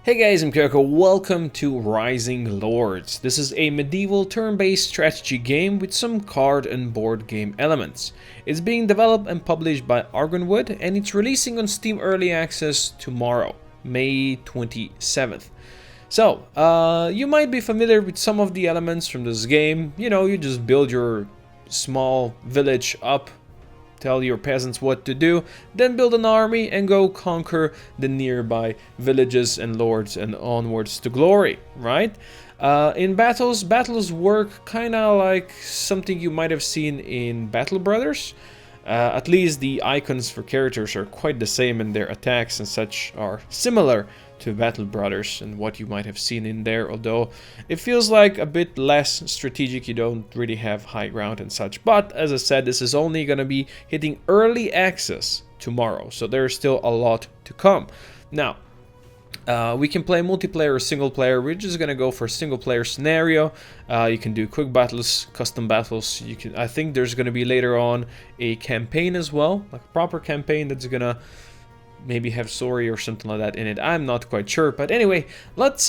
Hey guys, I'm Koko. Welcome to Rising Lords. This is a medieval turn-based strategy game with some card and board game elements. It's being developed and published by Argonwood, and it's releasing on Steam Early Access tomorrow, May 27th. So, you might be familiar with some of the elements from this game. You know, you just build your small village up, tell your peasants what to do, then build an army and go conquer the nearby villages and lords and onwards to glory, right? In battles work kind of like something you might have seen in Battle Brothers. At least the icons for characters are quite the same, and their attacks and such are similar to Battle Brothers and what you might have seen in there, although it feels like a bit less strategic. You don't really have high ground and such. But as I said, this is only going to be hitting early access tomorrow, so there's still a lot to come. Now, we can play multiplayer or single player. We're just gonna go for a single player scenario. You can do quick battles, custom battles. I think there's gonna be later on a campaign as well, like a proper campaign that's gonna maybe have story or something like that in it. I'm not quite sure, but anyway, let's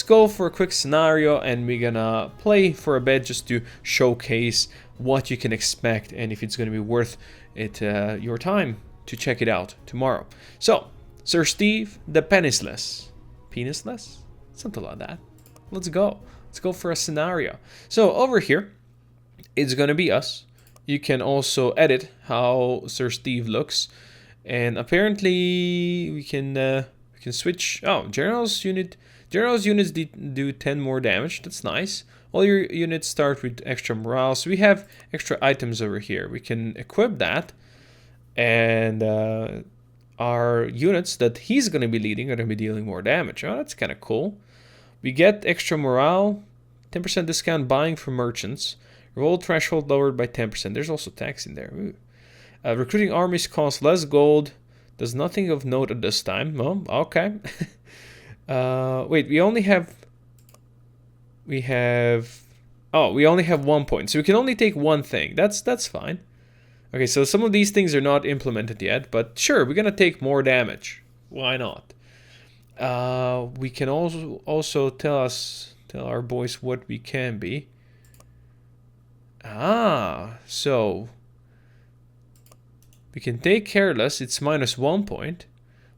go for a quick scenario, and we're gonna play for a bit just to showcase what you can expect and if it's gonna be worth it your time to check it out tomorrow. So, Sir Steve the Penisless. Penisless? Something like that. Let's go. Let's go for a scenario. So over here, it's gonna be us. You can also edit how Sir Steve looks. And apparently we can switch. Oh, General's units do 10 more damage. That's nice. All your units start with extra morale. So we have extra items over here. We can equip that. And our units that he's going to be leading are going to be dealing more damage. Oh, that's kind of cool. We get extra morale, 10% discount buying from merchants, revolt threshold lowered by 10%. There's also tax in there. Recruiting armies costs less gold, does nothing of note at this time. Oh, okay. Wait, we only have 1 point, so we can only take one thing. That's fine. Okay, so some of these things are not implemented yet, but sure, we're gonna take more damage. Why not? We can also tell our boys what we can be. So we can take careless. It's -1 point.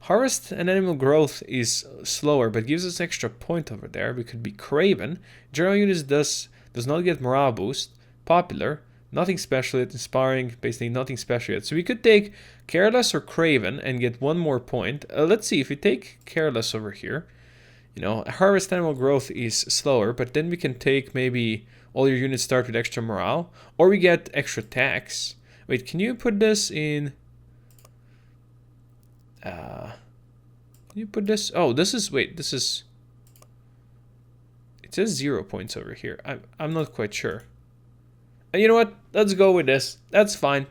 Harvest and animal growth is slower, but gives us extra point over there. We could be craven. General units does not get morale boost. Popular. Nothing special yet, inspiring, basically nothing special yet. So we could take Careless or Craven and get 1 more point. Let's see, if we take Careless over here, you know, Harvest Animal Growth is slower, but then we can take maybe all your units start with extra morale, or we get extra tax. Wait, can you put this in... can you put this... Oh, this is... Wait, this is... It says 0 points over here. I'm not quite sure. You know what? Let's go with this. That's fine.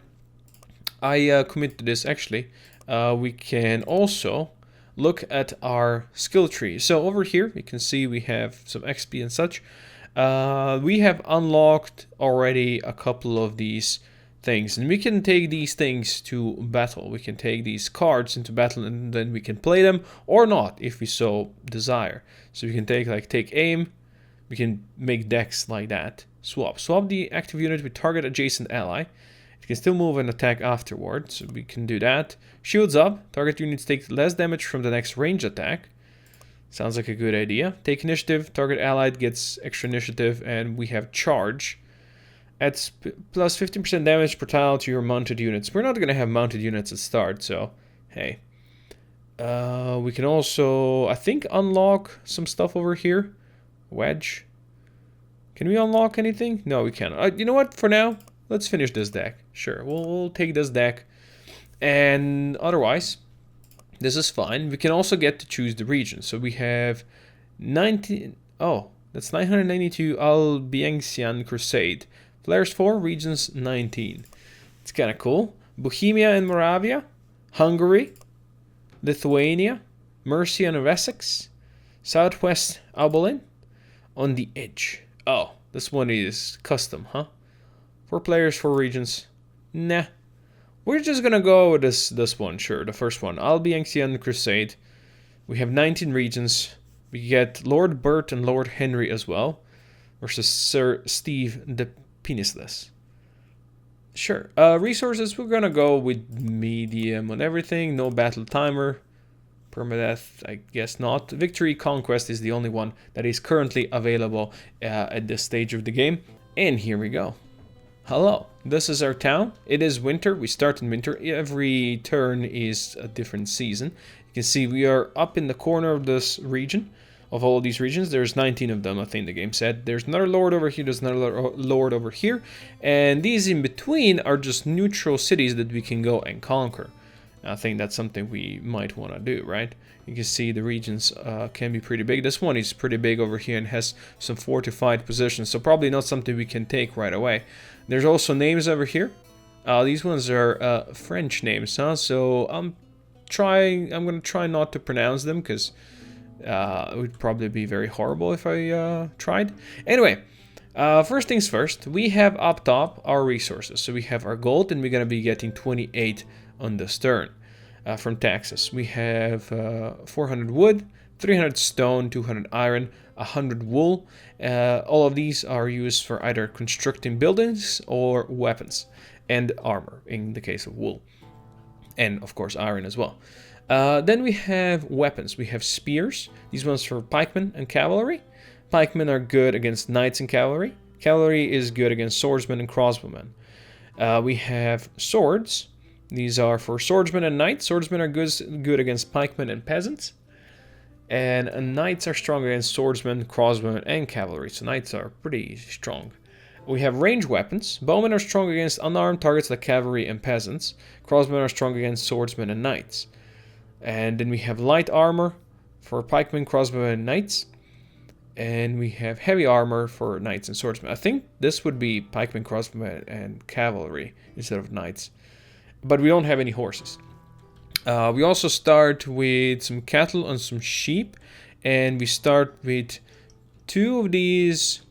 I commit to this, actually. We can also look at our skill tree. So over here, you can see we have some XP and such. We have unlocked already a couple of these things. And we can take these things to battle. We can take these cards into battle, and then we can play them or not if we so desire. So we can take aim. We can make decks like that. Swap the active unit with target adjacent ally. It can still move and attack afterwards, so we can do that. Shields up. Target units take less damage from the next range attack. Sounds like a good idea. Take initiative. Target allied gets extra initiative, and we have charge. Adds plus 15% damage per tile to your mounted units. We're not going to have mounted units at start, so hey. We can also, I think, unlock some stuff over here. Wedge. Can we unlock anything? No, we can't. You know what? For now, let's finish this deck. Sure, we'll take this deck. And otherwise, this is fine. We can also get to choose the region. So we have 19... Oh, that's 992 Albigensian Crusade. Players 4, regions 19. It's kind of cool. Bohemia and Moravia. Hungary. Lithuania. Mercia and Wessex. Southwest Albolin. On the edge. Oh, this one is custom, huh? 4 players, 4 regions. Nah. We're just gonna go with this one, sure. The first one. Albigensian Crusade. We have 19 regions. We get Lord Bert and Lord Henry as well, versus Sir Steve the Penisless. Sure. Resources, we're gonna go with medium on everything. No battle timer. Permadeath, I guess not. Victory Conquest is the only one that is currently available at this stage of the game. And here we go. Hello, this is our town. It is winter. We start in winter. Every turn is a different season. You can see we are up in the corner of this region. Of all of these regions, there's 19 of them, I think the game said. There's another lord over here, there's another lord over here. And these in between are just neutral cities that we can go and conquer. I think that's something we might want to do, right? You can see the regions can be pretty big. This one is pretty big over here and has some fortified positions, so probably not something we can take right away. There's also names over here. These ones are French names, huh? So I'm going to try not to pronounce them because it would probably be very horrible if I tried. Anyway, first things first, we have up top our resources. So we have our gold, and we're going to be getting 28 on this turn from taxes. We have 400 wood, 300 stone, 200 iron, 100 wool. All of these are used for either constructing buildings or weapons and armor in the case of wool. And of course iron as well. Then we have weapons. We have spears. These ones for pikemen and cavalry. Pikemen are good against knights and cavalry. Cavalry is good against swordsmen and crossbowmen. We have swords. These are for swordsmen and knights. Swordsmen are good against pikemen and peasants. And knights are strong against swordsmen, crossbowmen, and cavalry. So knights are pretty strong. We have ranged weapons. Bowmen are strong against unarmed targets like cavalry and peasants. Crossbowmen are strong against swordsmen and knights. And then we have light armor for pikemen, crossbowmen, and knights. And we have heavy armor for knights and swordsmen. I think this would be pikemen, crossbowmen, and cavalry instead of knights. But we don't have any horses. We also start with some cattle and some sheep. And we start with 2 of these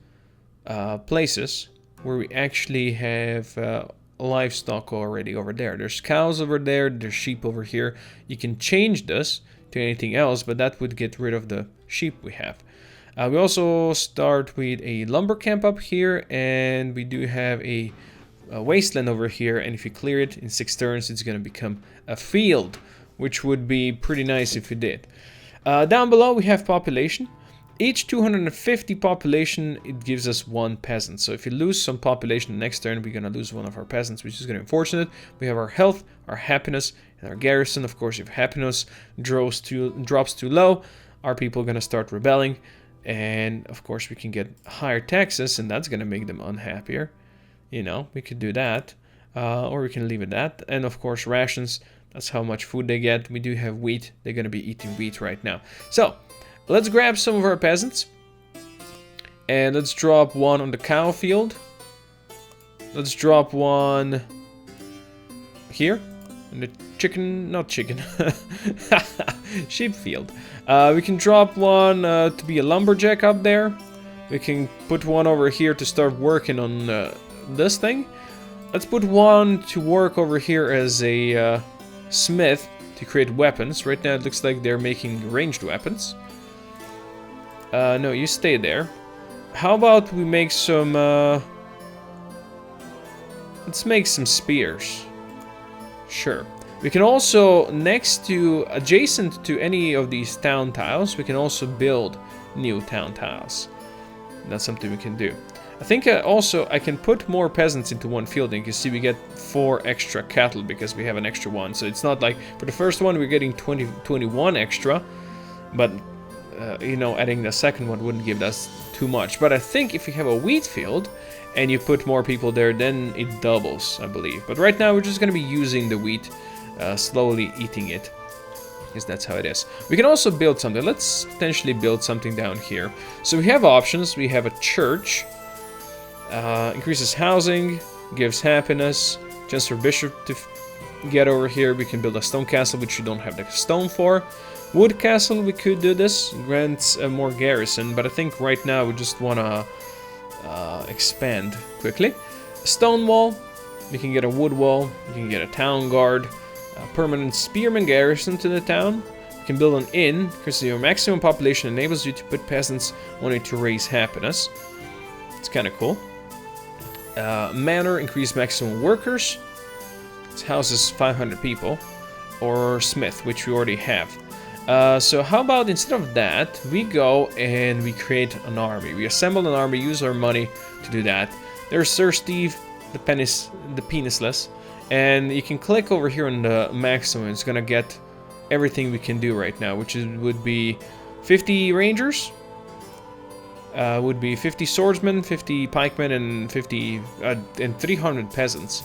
places where we actually have livestock already over there. There's cows over there, there's sheep over here. You can change this to anything else, but that would get rid of the sheep we have. We also start with a lumber camp up here, and we do have a wasteland over here, and if you clear it in 6 turns, it's going to become a field, which would be pretty nice if you did. Down below we have population. Each 250 population, it gives us 1 peasant. So if you lose some population next turn, we're going to lose one of our peasants, which is going to be unfortunate. We have our health, our happiness, and our garrison. Of course, if happiness drops too low, our people are going to start rebelling. And of course, we can get higher taxes, and that's going to make them unhappier. You know, we could do that. Or we can leave it at that. And of course, rations. That's how much food they get. We do have wheat. They're going to be eating wheat right now. So let's grab some of our peasants. And let's drop 1 on the cow field. Let's drop 1 here. In the sheep field. We can drop 1 to be a lumberjack up there. We can put 1 over here to start working on this thing. Let's put 1 to work over here as a smith to create weapons. Right now it looks like they're making ranged weapons. No, you stay there. How about we make some... let's make some spears. Sure. We can also, adjacent to any of these town tiles, we can also build new town tiles. That's something we can do. I think also I can put more peasants into 1 field, and you can see we get 4 extra cattle because we have an extra 1. So it's not like, for the first one we're getting 21 extra, but you know, adding the second one wouldn't give us too much. But I think if you have a wheat field and you put more people there, then it doubles, I believe. But right now we're just going to be using the wheat, slowly eating it, because that's how it is. We can also build something. Let's potentially build something down here. So we have options. We have a church, increases housing, gives happiness, chance for bishop to get over here. We can build a stone castle, which you don't have the stone for. Wood castle, we could do this, grants more garrison, but I think right now we just want to expand quickly. Stone wall, we can get a wood wall, you can get a town guard, a permanent spearman garrison to the town, You can build an inn, because your maximum population enables you to put peasants on it to raise happiness. It's kind of cool. Manor, increase maximum workers. This houses 500 people. Or smith, which we already have. So how about instead of that, we go and we create an army. We assemble an army, use our money to do that. There's Sir Steve, the penisless. And you can click over here on the maximum. It's gonna get everything we can do right now, which would be 50 rangers. Would be 50 swordsmen, 50 pikemen, and 300 peasants.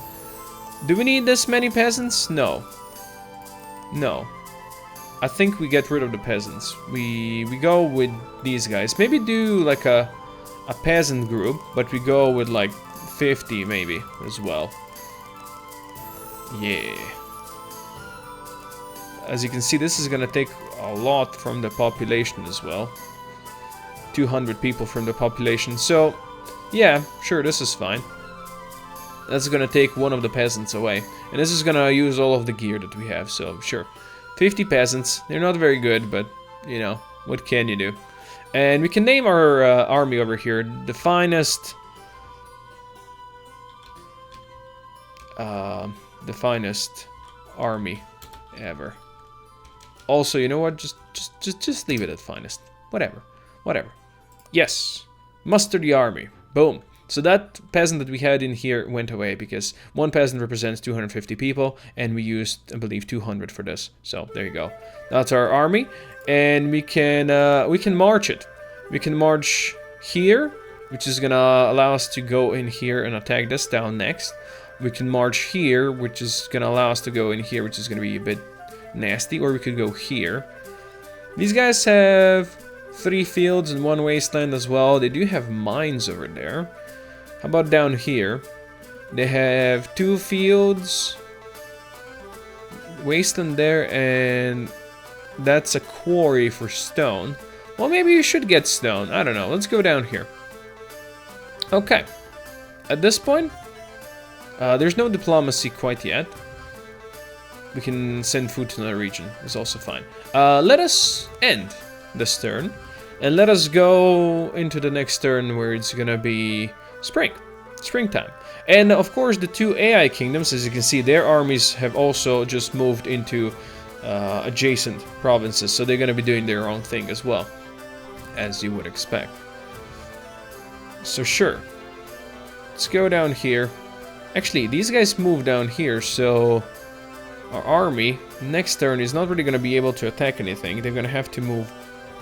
Do we need this many peasants? No. No. I think we get rid of the peasants. We go with these guys. Maybe do like a peasant group, but we go with like 50 maybe as well. Yeah. As you can see, this is gonna take a lot from the population as well. 200 people from the population. So, yeah, sure, this is fine. That's gonna take one of the peasants away. And this is gonna use all of the gear that we have, so sure. 50 peasants. They're not very good, but, you know, what can you do? And we can name our army over here the finest... the finest army ever. Also, you know what? Just leave it at finest. Whatever. Whatever. Yes. Muster the army. Boom. So that peasant that we had in here went away because one peasant represents 250 people, and we used, I believe, 200 for this. So there you go. That's our army, and we can march it. We can march here, which is gonna allow us to go in here and attack this town next. We can march here, which is gonna allow us to go in here, which is gonna be a bit nasty, or we could go here. These guys have 3 fields and 1 wasteland as well. They do have mines over there. How about down here? They have 2 fields, wasteland there, and that's a quarry for stone. Well, maybe you should get stone. I don't know. Let's go down here. Okay. At this point, there's no diplomacy quite yet. We can send food to another region. It's also fine. Let us end this turn, and let us go into the next turn where it's gonna be springtime. And of course, the 2 AI kingdoms, as you can see, their armies have also just moved into adjacent provinces, so they're gonna be doing their own thing as well, as you would expect. So sure, let's go down here. Actually, these guys move down here, so our army next turn is not really gonna be able to attack anything. They're gonna have to move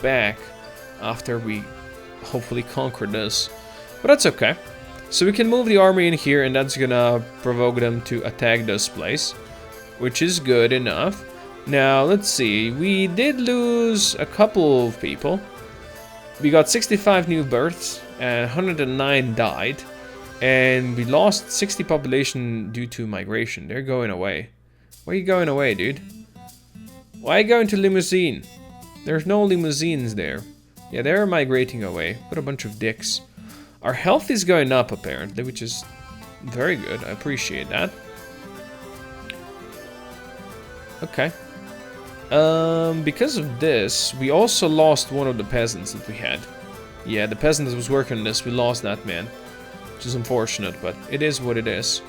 back after we hopefully conquer this. But that's okay. So we can move the army in here, and that's gonna provoke them to attack this place, which is good enough. Now, let's see. We did lose a couple of people. We got 65 new births, and 109 died. And we lost 60 population due to migration. They're going away. Why are you going away, dude? Why are you going to Limousine? There's no limousines there. Yeah, they're migrating away. What a bunch of dicks. Our health is going up, apparently, which is very good. I appreciate that. Okay. Because of this, we also lost one of the peasants that we had. Yeah, the peasant that was working on this, we lost that man. Which is unfortunate, but it is what it is.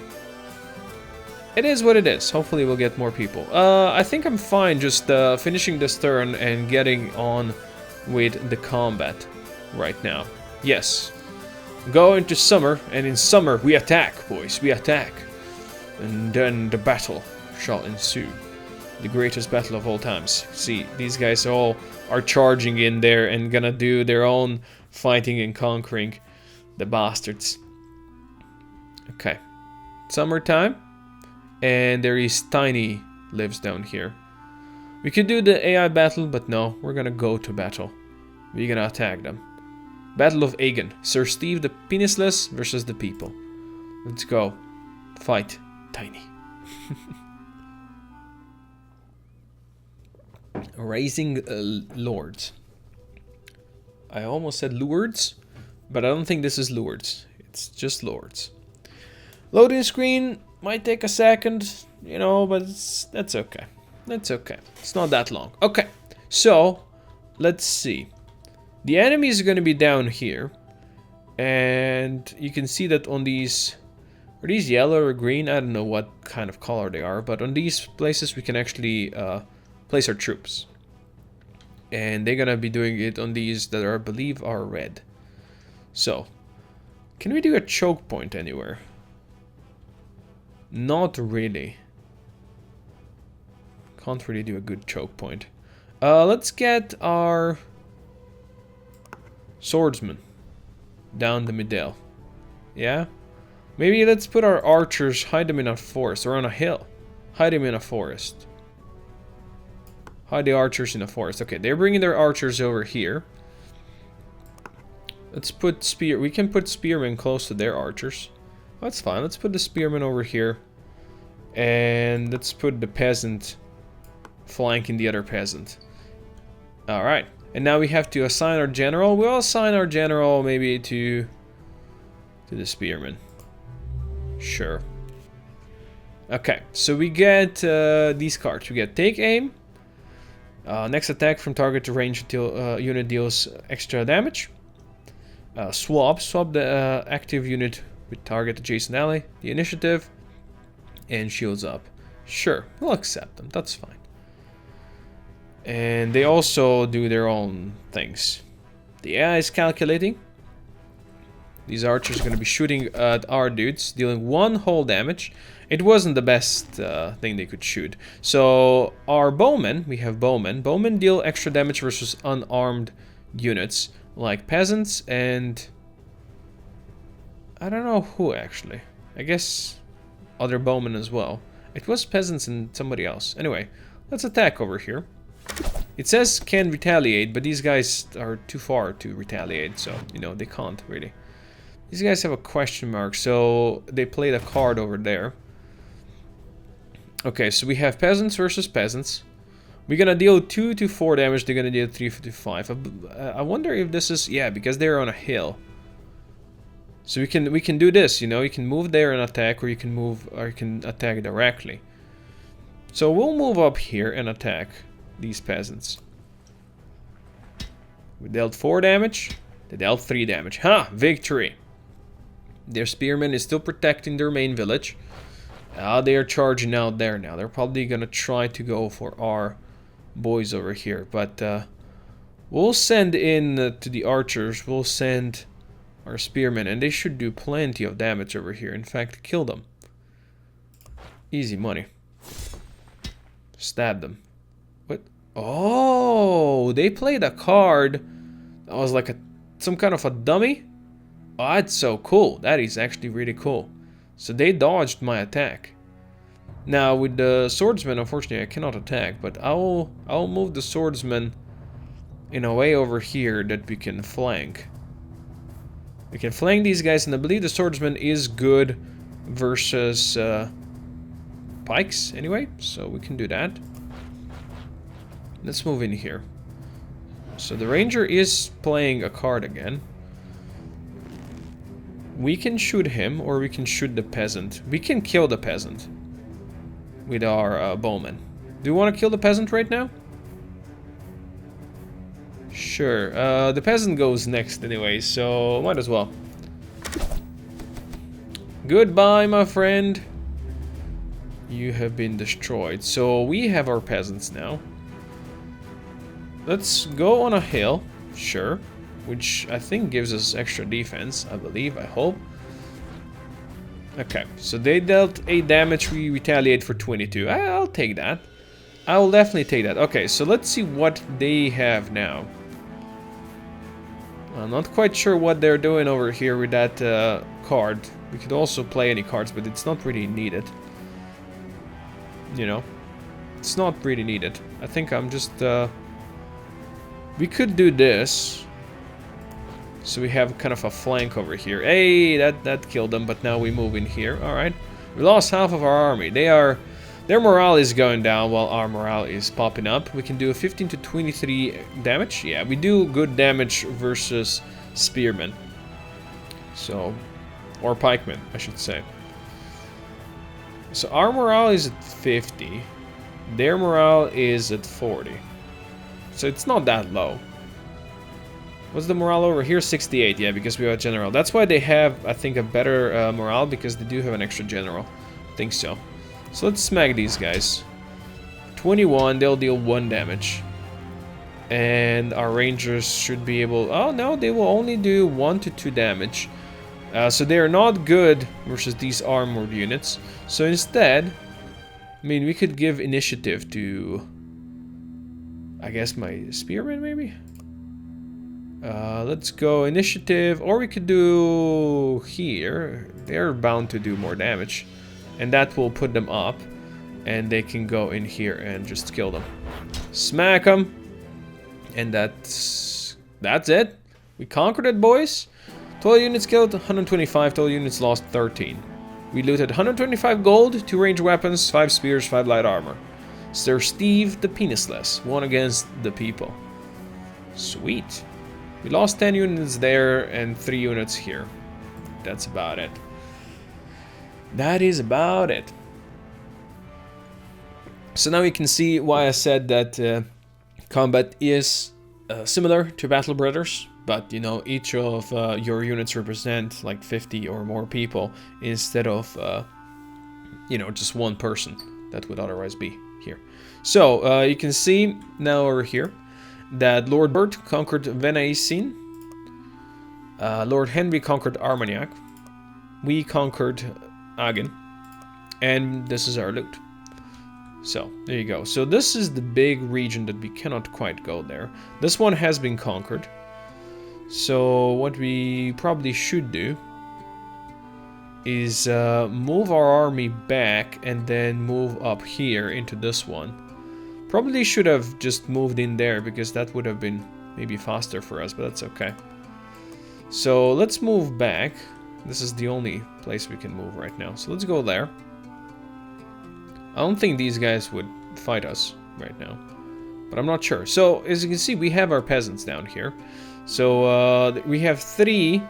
It is what it is. Hopefully we'll get more people. I think I'm fine just finishing this turn and getting on with the combat right now. Yes. Go into summer, and in summer we attack, boys. We attack. And then the battle shall ensue. The greatest battle of all times. See, these guys all are charging in there and gonna do their own fighting and conquering the bastards. Okay. Summertime. And there is Tiny lives down here. We could do the AI battle, but no, we're gonna go to battle. We're gonna attack them. Battle of Hagen. Sir Steve the penisless versus the people. Let's go. Fight, Tiny. Raising lords. I almost said lords, but I don't think this is lords. It's just lords. Loading screen might take a second, you know, but that's okay. That's okay. It's not that long. Okay, So, let's see. The enemies are going to be down here. And you can see that on these... Are these yellow or green? I don't know what kind of color they are. But on these places we can actually place our troops. And they're going to be doing it on these that are, I believe, are red. So, can we do a choke point anywhere? Not really. Can't really do a good choke point. Let's get our swordsman down the middle. Yeah? Maybe let's put our archers, hide them in a forest or on a hill. Hide them in a forest. Hide the archers in a forest. Okay, they're bringing their archers over here. Let's put spear. We can put spearmen close to their archers. That's fine. Let's put the spearmen over here. And let's put the peasant flanking the other peasant. Alright. And now we have to assign our general. We'll assign our general maybe to the spearmen. Sure. Okay. So we get these cards. We get take aim. Next attack from target to range until unit deals extra damage. Swap the active unit with target adjacent ally, the initiative, and shields up. Sure, we'll accept them, that's fine. And they also do their own things. The AI is calculating. These archers are going to be shooting at our dudes, dealing 1 whole damage. It wasn't the best thing they could shoot. So our bowmen, we have bowmen. Bowmen deal extra damage versus unarmed units. Like peasants and... I don't know who actually. I guess other bowmen as well. It was peasants and somebody else. Anyway, let's attack over here. It says can retaliate, but these guys are too far to retaliate, so, you know, they can't really. These guys have a question mark, so they played a card over there. Okay, so we have peasants versus peasants. We're gonna deal 2 to 4 damage, they're gonna deal 3 to 5. I wonder if this is... Yeah, because they're on a hill. So we can do this, you know, you can move there and attack, or you can move, or you can attack directly. So we'll move up here and attack these peasants. We dealt 4 damage, they dealt 3 damage. Ha! Victory! Their spearman is still protecting their main village. They are charging out there now. They're probably gonna try to go for our boys over here, but we'll send in to the archers, we'll send our spearmen, and they should do plenty of damage over here. In fact, kill them. Easy money. Stab them. What? Oh, they played a card that was like some kind of a dummy. Oh, that's so cool. That is actually really cool. So they dodged my attack. Now with the swordsman, unfortunately, I cannot attack, but I'll move the swordsman in a way over here that we can flank. We can flank these guys, and I believe the swordsman is good versus pikes anyway, so we can do that. Let's move in here. So the ranger is playing a card again. We can shoot him, or we can shoot the peasant. We can kill the peasant with our bowman. Do you want to kill the peasant right now? Sure. The peasant goes next anyway, so might as well. Goodbye, my friend. You have been destroyed. So we have our peasants now. Let's go on a hill. Sure. Which I think gives us extra defense, I believe, I hope. Okay, so they dealt 8 damage, we retaliate for 22. I'll take that. I will definitely take that. Okay, so let's see what they have now. I'm not quite sure what they're doing over here with that card. We could also play any cards, but it's not really needed. You know, it's not really needed. I think I'm just... we could do this. So we have kind of a flank over here. Hey, that killed them, but now we move in here. Alright. We lost half of our army. Their morale is going down while our morale is popping up. We can do a 15 to 23 damage. Yeah, we do good damage versus spearmen. So, or pikemen, I should say. So our morale is at 50. Their morale is at 40. So it's not that low. What's the morale over here? 68, yeah, because we have a general. That's why they have, I think, a better morale, because they do have an extra general. I think so. So let's smack these guys. 21, they'll deal 1 damage. And our rangers should be able... Oh, no, they will only do 1 to 2 damage. So they are not good versus these armored units. So instead, I mean, we could give initiative to... I guess my spearmen, maybe? Let's go initiative, or we could do here. They're bound to do more damage. And that will put them up. And they can go in here and just kill them. Smack them. And that's it. We conquered it, boys. Total units killed, 125. Total units lost, 13. We looted 125 gold, 2 ranged weapons, 5 spears, 5 light armor. Sir Steve the Penisless won against the people. Sweet. We lost 10 units there and 3 units here. That's about it. That is about it. So now you can see why I said that combat is similar to Battle Brothers, but you know, each of your units represent like 50 or more people instead of you know, just one person that would otherwise be here. So you can see now over here that Lord Bert conquered Limousine, Lord Henry conquered Armagnac, we conquered Hagen, and this is our loot. So, there you go. So this is the big region that we cannot quite go there. This one has been conquered. So what we probably should do is move our army back and then move up here into this one. Probably should have just moved in there because that would have been maybe faster for us, but that's okay. So let's move back. This is the only place we can move right now. So let's go there. I don't think these guys would fight us right now, but I'm not sure. So as you can see, we have our peasants down here. So we have 3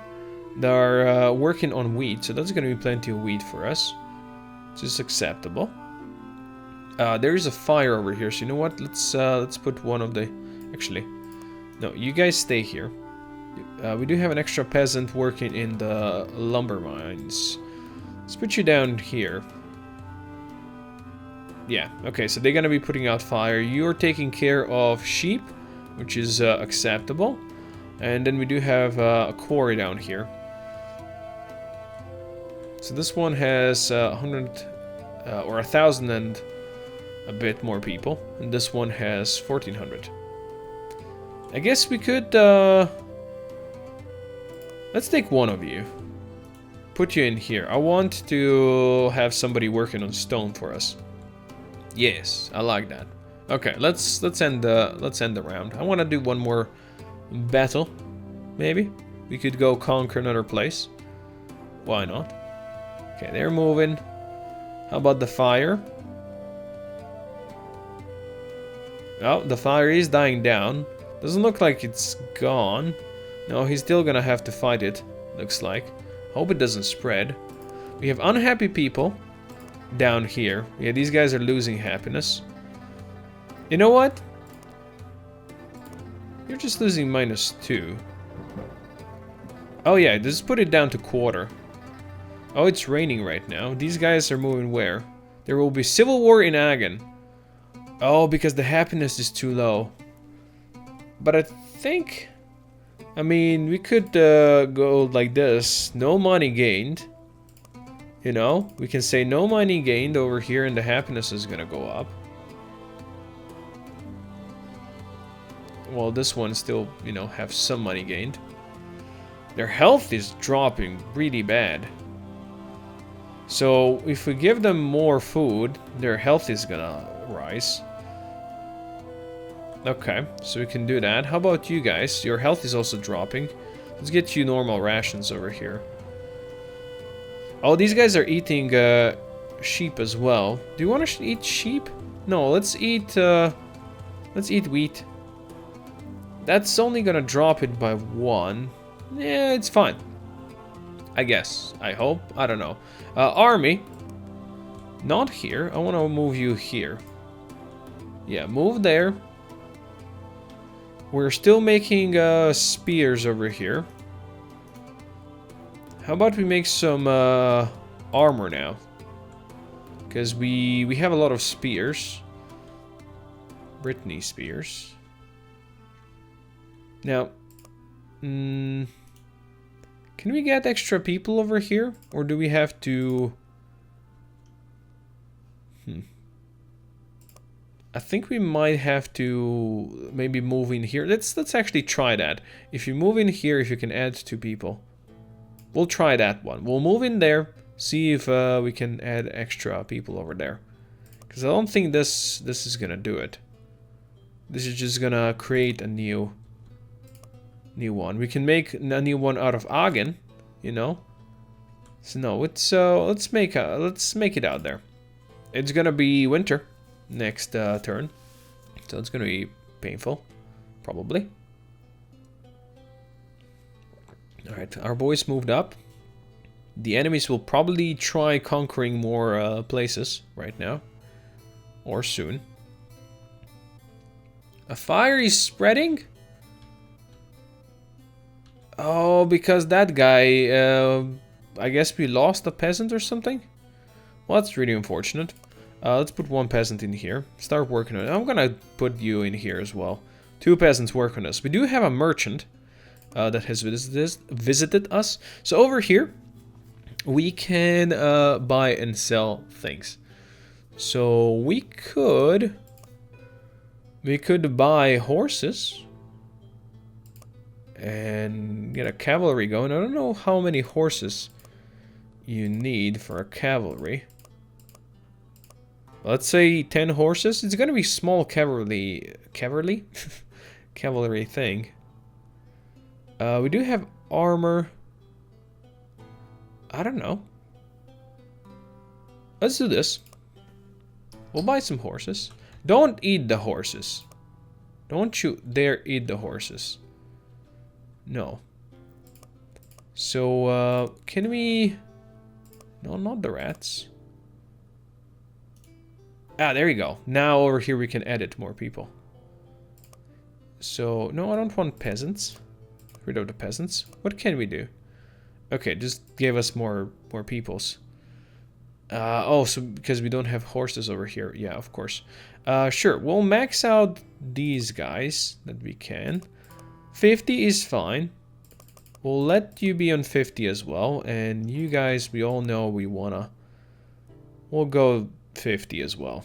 that are working on wheat, so that's going to be plenty of wheat for us, which is acceptable. There is a fire over here, so you know what? Let's put one of the... Actually, no, you guys stay here. We do have an extra peasant working in the lumber mines. Let's put you down here. Yeah, okay, so they're gonna be putting out fire. You're taking care of sheep, which is acceptable. And then we do have a quarry down here. So this one has 100 or 1,000 and a bit more people. And this one has 1,400. I guess we could... let's take one of you. Put you in here. I want to have somebody working on stone for us. Yes, I like that. Okay, let's end the round. I want to do one more battle. Maybe we could go conquer another place. Why not? Okay, they're moving. How about the fire? Oh, the fire is dying down. Doesn't look like it's gone. No, he's still gonna have to fight it. Looks like. Hope it doesn't spread. We have unhappy people down here. Yeah, these guys are losing happiness. You know what? You're just losing -2. Oh yeah, just put it down to quarter. Oh, it's raining right now. These guys are moving where? There will be civil war in Hagen. Oh, because the happiness is too low. But I think... I mean, we could go like this. No money gained. You know, we can say no money gained over here and the happiness is gonna go up. Well, this one still, you know, have some money gained. Their health is dropping really bad. So if we give them more food, their health is gonna rise. Okay, so we can do that. How about you guys? Your health is also dropping. Let's get you normal rations over here. Oh, these guys are eating sheep as well. Do you want to eat sheep? No, let's eat wheat. That's only gonna drop it by 1. Yeah, it's fine. I guess. I hope. I don't know. Army. Not here. I want to move you here. Yeah, move there. We're still making spears over here. How about we make some armor now? Because we have a lot of spears. Brittany spears. Now, can we get extra people over here? Or do we have to... I think we might have to maybe move in here. Let's actually try that. If you move in here, if you can add 2 people. We'll try that one. We'll move in there, see if we can add extra people over there. Because I don't think this is gonna do it. This is just gonna create a new one. We can make a new one out of Hagen, you know. So no, it's let's make it out there. It's gonna be winter next turn, so it's gonna be painful, probably. Alright, our boys moved up. The enemies will probably try conquering more places right now. Or soon. A fire is spreading? Oh, because that guy... I guess we lost a peasant or something? Well, that's really unfortunate. Let's put 1 peasant in here. Start working on it. I'm gonna put you in here as well. 2 peasants work on this. We do have a merchant that has visited us. So over here, we can buy and sell things. So we could buy horses and get a cavalry going. I don't know how many horses you need for a cavalry. Let's say 10 horses. It's gonna be small cavalry cavalry thing. We do have armor. I don't know. Let's do this. We'll buy some horses. Don't eat the horses. Don't you dare eat the horses. No. So, can we... No, not the rats. Ah, there you go. Now over here we can edit more people. So, no, I don't want peasants. Rid of the peasants. What can we do? Okay, just give us more peoples. Oh, so because we don't have horses over here. Yeah, of course. Sure, we'll max out these guys that we can. 50 is fine. We'll let you be on 50 as well. And you guys, we all know we wanna... We'll go 50 as well.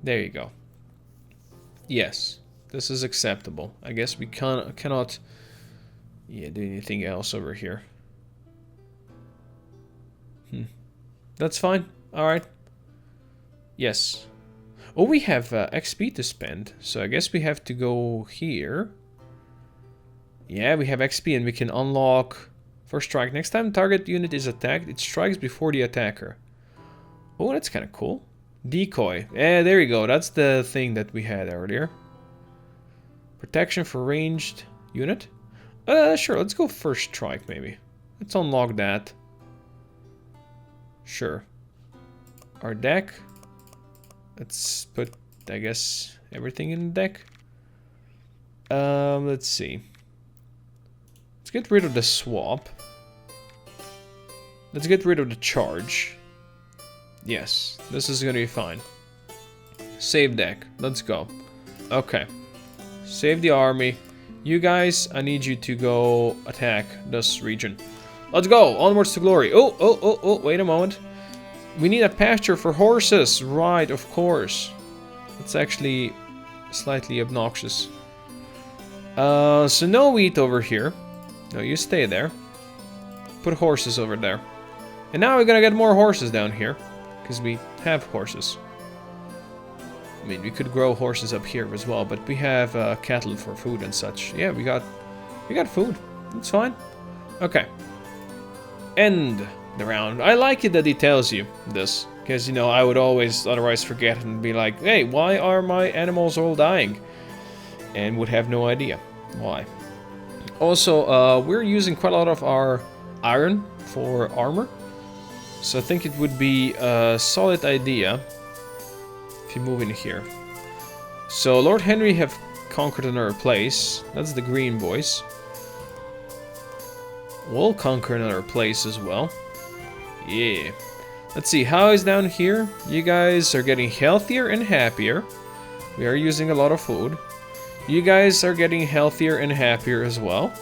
There you go. Yes, this is acceptable. I guess we cannot do anything else over here. That's fine. Alright. Yes. Oh, we have XP to spend. So I guess we have to go here. Yeah, we have XP and we can unlock first strike. Next time target unit is attacked, it strikes before the attacker. Oh, that's kind of cool. Decoy. Yeah, there you go. That's the thing that we had earlier. Protection for ranged unit. Sure, let's go first strike maybe. Let's unlock that. Sure. Our deck. Let's put, I guess, everything in the deck. Let's see. Let's get rid of the swap. Let's get rid of the charge. Yes, this is gonna be fine. Save deck. Let's go. Okay. Save the army. You guys, I need you to go attack this region. Let's go! Onwards to glory. Oh, wait a moment. We need a pasture for horses. Right, of course. It's actually slightly obnoxious. So no wheat over here. No, you stay there. Put horses over there. And now we're gonna get more horses down here. Because we have horses. I mean, we could grow horses up here as well, but we have cattle for food and such. Yeah, we got food. It's fine. Okay. End the round. I like it that he tells you this, because, you know, I would always otherwise forget and be like, hey, why are my animals all dying? And would have no idea why. Also, we're using quite a lot of our iron for armor. So I think it would be a solid idea if you move in here. So Lord Henry have conquered another place. That's the green boys. We'll conquer another place as well. Yeah. Let's see, how is down here? You guys are getting healthier and happier. We are using a lot of food. You guys are getting healthier and happier as well.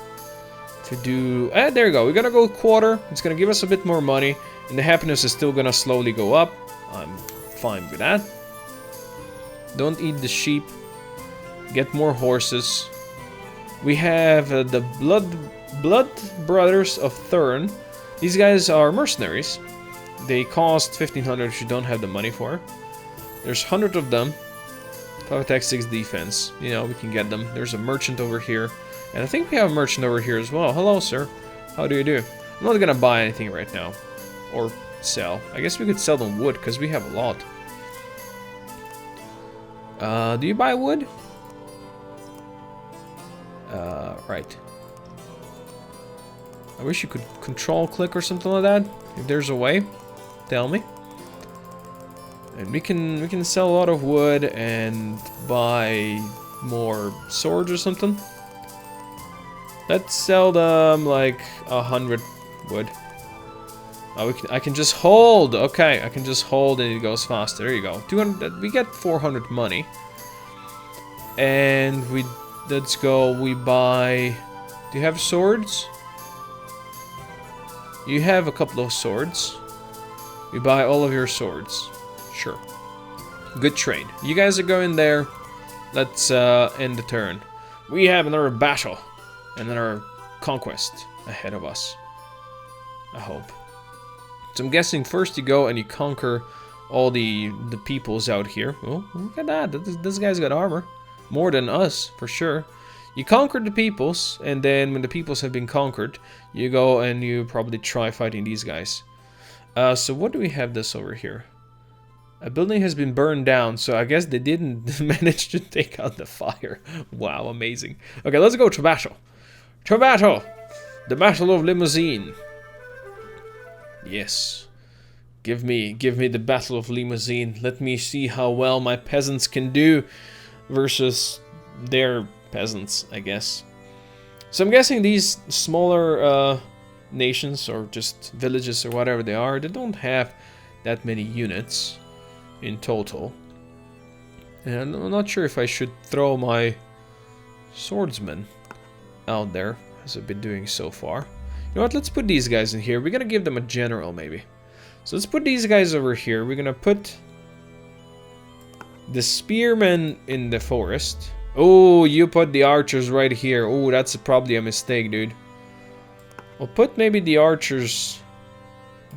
To do... there you go. We're gonna go quarter. It's gonna give us a bit more money. And the happiness is still gonna slowly go up. I'm fine with that. Don't eat the sheep. Get more horses. We have the Blood Brothers of Thurn. These guys are mercenaries. They cost 1500 if you don't have the money for. There's 100 of them. 5 attack, 6 defense. You know, we can get them. There's a merchant over here. And I think we have a merchant over here as well. Hello, sir. How do you do? I'm not gonna buy anything right now. Or sell. I guess we could sell them wood, because we have a lot. Do you buy wood? Right. I wish you could control click or something like that. If there's a way, tell me. And we can sell a lot of wood and buy more swords or something. Let's sell them like 100 wood. Oh, I can just hold. Okay, I can just hold and it goes faster. There you go. 200. We get 400 money. And let's go. We buy. Do you have swords? You have a couple of swords. We buy all of your swords. Sure. Good trade. You guys are going there. Let's end the turn. We have another battle. Another conquest ahead of us. I hope. So I'm guessing first you go and you conquer all the peoples out here. Oh, look at that. This guy's got armor. More than us, for sure. You conquer the peoples, and then when the peoples have been conquered, you go and you probably try fighting these guys. So what do we have this over here? A building has been burned down, so I guess they didn't manage to take out the fire. Wow, amazing. Okay, let's go to battle. To battle! The Battle of Limousine. Yes. Give me the Battle of Limousine. Let me see how well my peasants can do versus their peasants, I guess. So I'm guessing these smaller nations, or just villages or whatever they are, they don't have that many units in total. And I'm not sure if I should throw my swordsmen out there, as I've been doing so far. You know what, let's put these guys in here. We're gonna give them a general, maybe. So let's put these guys over here. We're gonna put the spearmen in the forest. Oh, you put the archers right here. Oh, that's probably a mistake, dude. We'll put maybe the archers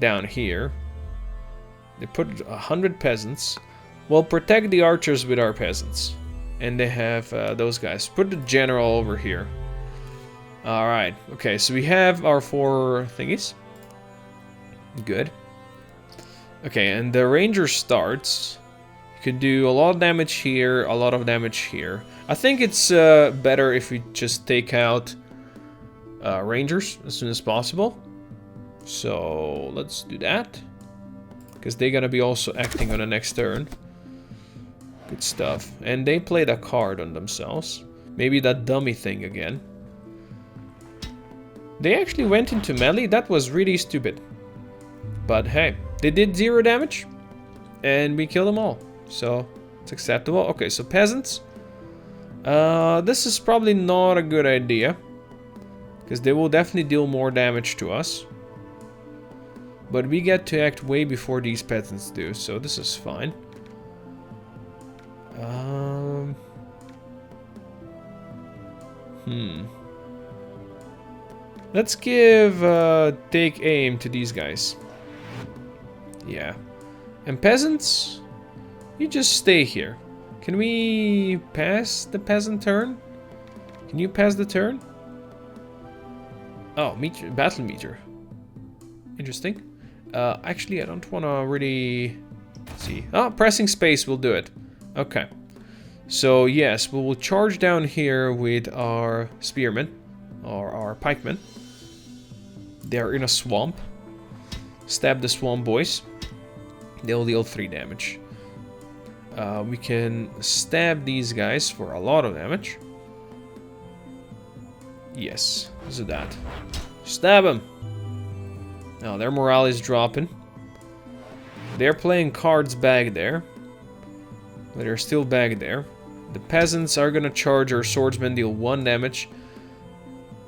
down here. They put 100 peasants. We'll protect the archers with our peasants. And they have those guys. Put the general over here. Alright, okay, so we have our 4 thingies. Good. Okay, and the ranger starts. You can do a lot of damage here, a lot of damage here. I think it's better if we just take out rangers as soon as possible. So, let's do that. Because they're gonna be also acting on the next turn. Good stuff. And they played a card on themselves. Maybe that dummy thing again. They actually went into melee. That was really stupid. But hey, they did 0 damage. And we killed them all. So, it's acceptable. Okay, so peasants. This is probably not a good idea. Because they will definitely deal more damage to us. But we get to act way before these peasants do. So, this is fine. Let's give take aim to these guys. Yeah. And peasants, you just stay here. Can we pass the peasant turn? Can you pass the turn? Oh, meter, battle meter. Interesting. Actually, I don't want to really see. Oh, pressing space will do it. Okay. So yes, we will charge down here with our spearmen or our pikemen. They're in a swamp. Stab the swamp boys. They'll deal 3 damage. We can stab these guys for a lot of damage. Yes, let's do that. Stab him! Now, their morale is dropping. They're playing cards back there. But they're still back there. The peasants are gonna charge our swordsmen, deal 1 damage.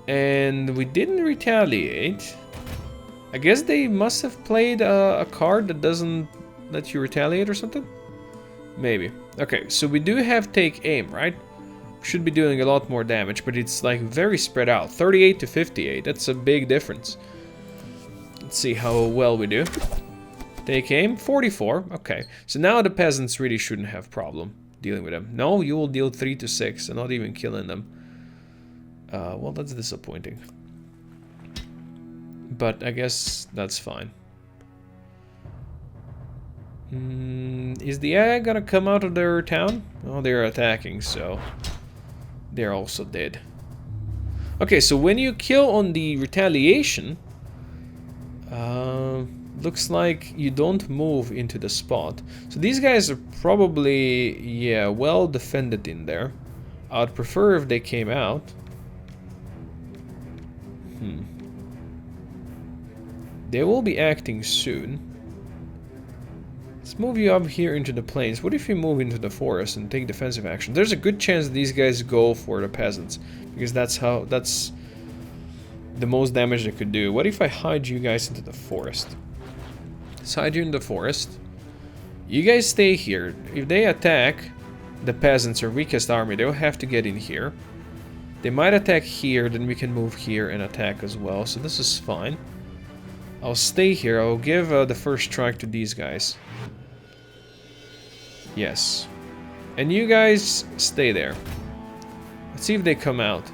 And we didn't retaliate. I guess they must have played a card that doesn't let you retaliate or something? Maybe. Okay, so we do have take aim, right? Should be doing a lot more damage, but it's like very spread out. 38 to 58, that's a big difference. Let's see how well we do. Take aim, 44, okay. So now the peasants really shouldn't have problem dealing with them. No, you will deal 3 to 6 and not even killing them. Well, that's disappointing. But I guess that's fine. Is the AI gonna come out of their town? Oh, they're attacking, so they're also dead. Okay, so when you kill on the retaliation, looks like you don't move into the spot. So these guys are probably, yeah, well defended in there. I would prefer if they came out. They will be acting soon. Let's move you up here into the plains. What if you move into the forest and take defensive action? There's a good chance that these guys go for the peasants, because that's the most damage they could do. What if I hide you guys into the forest? Let's hide you in the forest. You guys stay here. If they attack the peasants or weakest army, they'll have to get in here. They might attack here, then we can move here and attack as well. So this is fine. I'll stay here. I'll give the first strike to these guys. Yes. And you guys stay there. Let's see if they come out.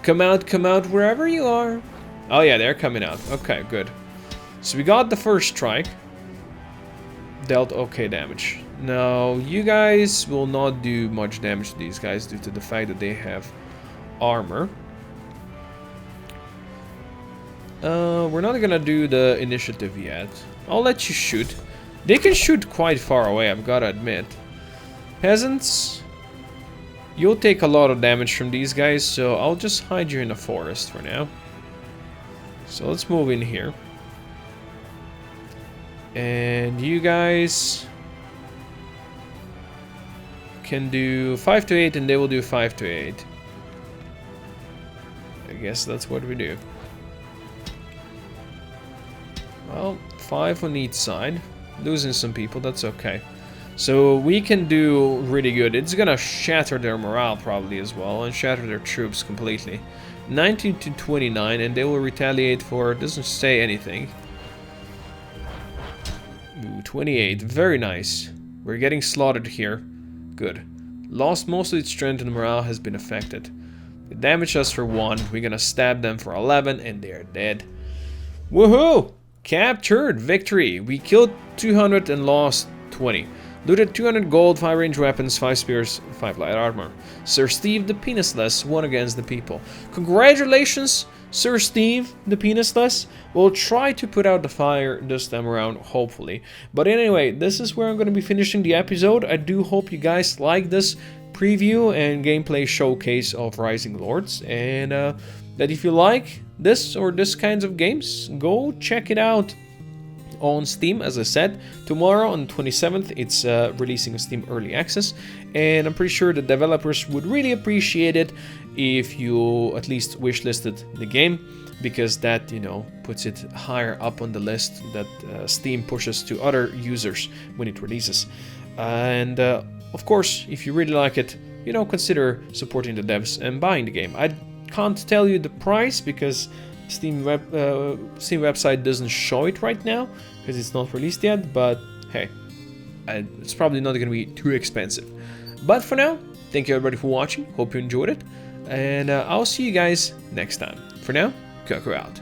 Come out wherever you are. Oh yeah, they're coming out. Okay, good. So we got the first strike. Dealt okay damage. Now, you guys will not do much damage to these guys due to the fact that they have armor. We're not gonna do the initiative yet. I'll let you shoot. They can shoot quite far away, I've gotta admit. Peasants, you'll take a lot of damage from these guys, so I'll just hide you in the forest for now. So let's move in here. And you guys can do 5 to 8 and they will do 5 to 8. I guess that's what we do. Well, 5 on each side. Losing some people, that's okay. So we can do really good. It's gonna shatter their morale probably as well, and shatter their troops completely. 19 to 29, and they will retaliate for, doesn't say anything. Ooh, 28, very nice. We're getting slaughtered here. Good. Lost most of its strength and morale has been affected. They damaged us for 1, we're gonna stab them for 11, and they're dead. Woohoo! Captured! Victory! We killed 200 and lost 20. Looted 200 gold, 5 range weapons, 5 spears, 5 light armor. Sir Steve the Penisless won against the people. Congratulations, Sir Steve the Penisless. We'll try to put out the fire this time around, hopefully. But anyway, this is where I'm going to be finishing the episode. I do hope you guys like this preview and gameplay showcase of Rising Lords. And that if you like this or this kinds of games, go check it out on Steam. As I said, tomorrow on the 27th it's releasing a Steam Early Access, and I'm pretty sure the developers would really appreciate it if you at least wishlisted the game, because that, you know, puts it higher up on the list that Steam pushes to other users when it releases. And of course, if you really like it, you know, consider supporting the devs and buying the game. I can't tell you the price because Steam website doesn't show it right now because it's not released yet, but hey, it's probably not going to be too expensive. But for now, thank you everybody for watching, hope you enjoyed it, and I'll see you guys next time. For now, Koko out.